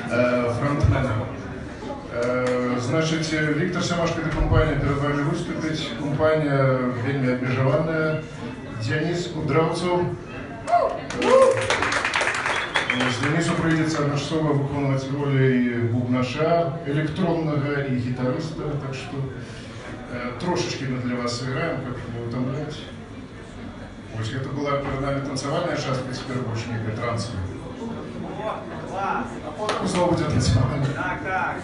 фронтмена. Значит, Виктор Семашко и компания перед вами выступить. Компания вельми обмежеванная. Денис Кудраўцаў. С Денисом придется одночасово выполнять роли и бубнаша электронного, и гитариста, так что трошечки мы для вас сыграем, как не утомлять. Вот это была перед нами танцевальная шастка, теперь больше некая трансовая. А потом снова будет танцевальная. Так.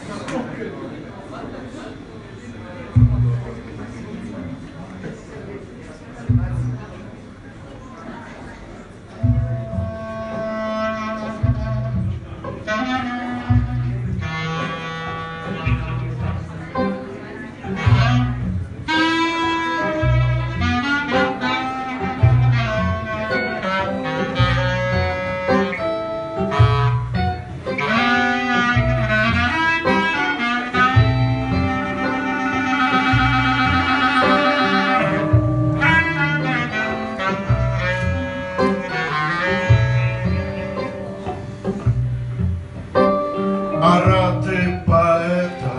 Араты поэта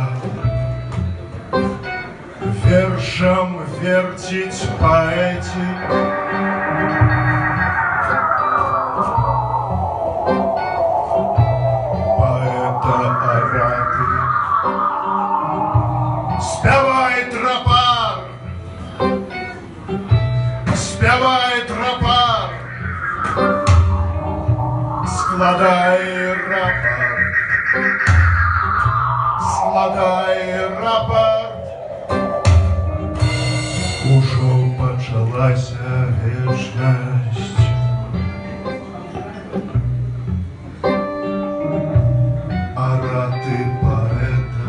вершам вертить поэти. Поэта араты спявай тропар, спявай тропар, складай рапорт. Складай рапорт. Ужо пачалася вечнасць. Араты поэта.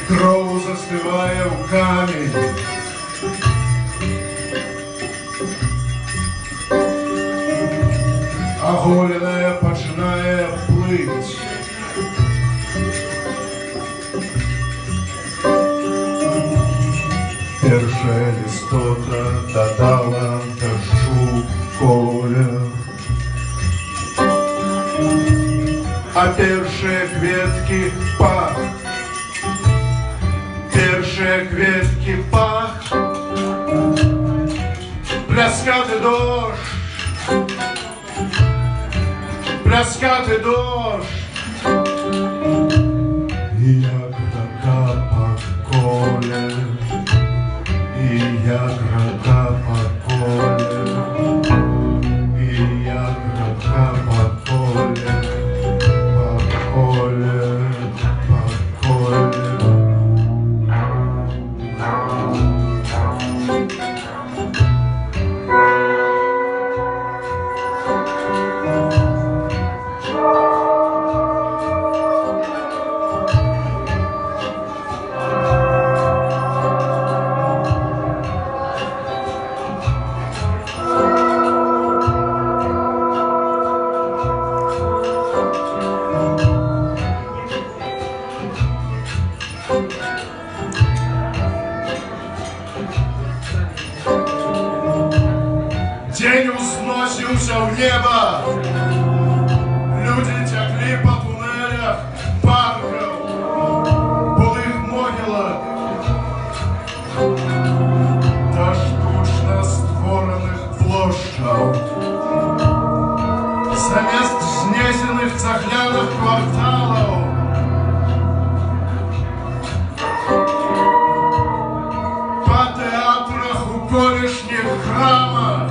Кроў застывае ў камень. Аголеная пачынае плыць. Першая лістота дадала дажджу колер. А першыя кветкі пах. Першие кветки пах, пляскаты дождь, пляскаты дождь. И як рака по коле, и як рака по коле, и як рака по коле, по коле, по коле. День усносился в небо, люди текли по туннелях парков, былых могилок, до штучно створених площад, замест знесенных цегляных кварталов. По театрах у колишних храмах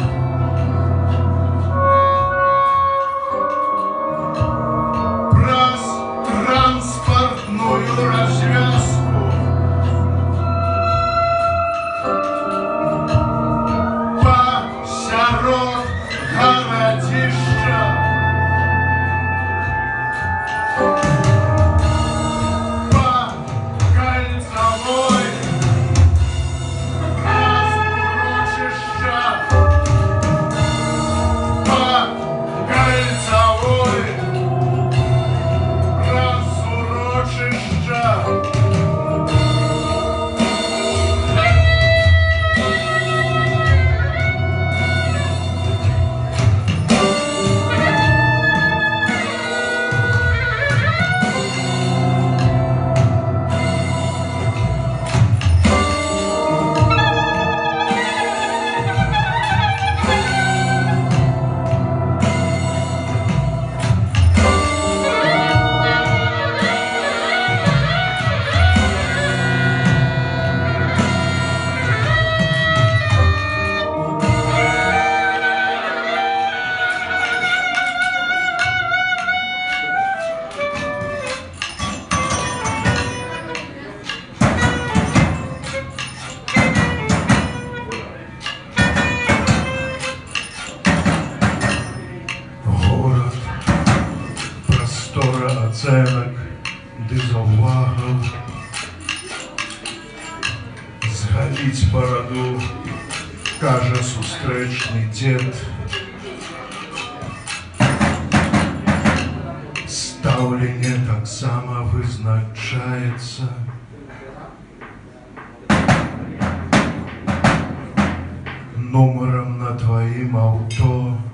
транспортную развязку ацэнак ды заўвагаў. Згаліць бараду, кажа сустрэчны дзед. Стаўленне таксама вызначаецца нумарам на тваім аўто.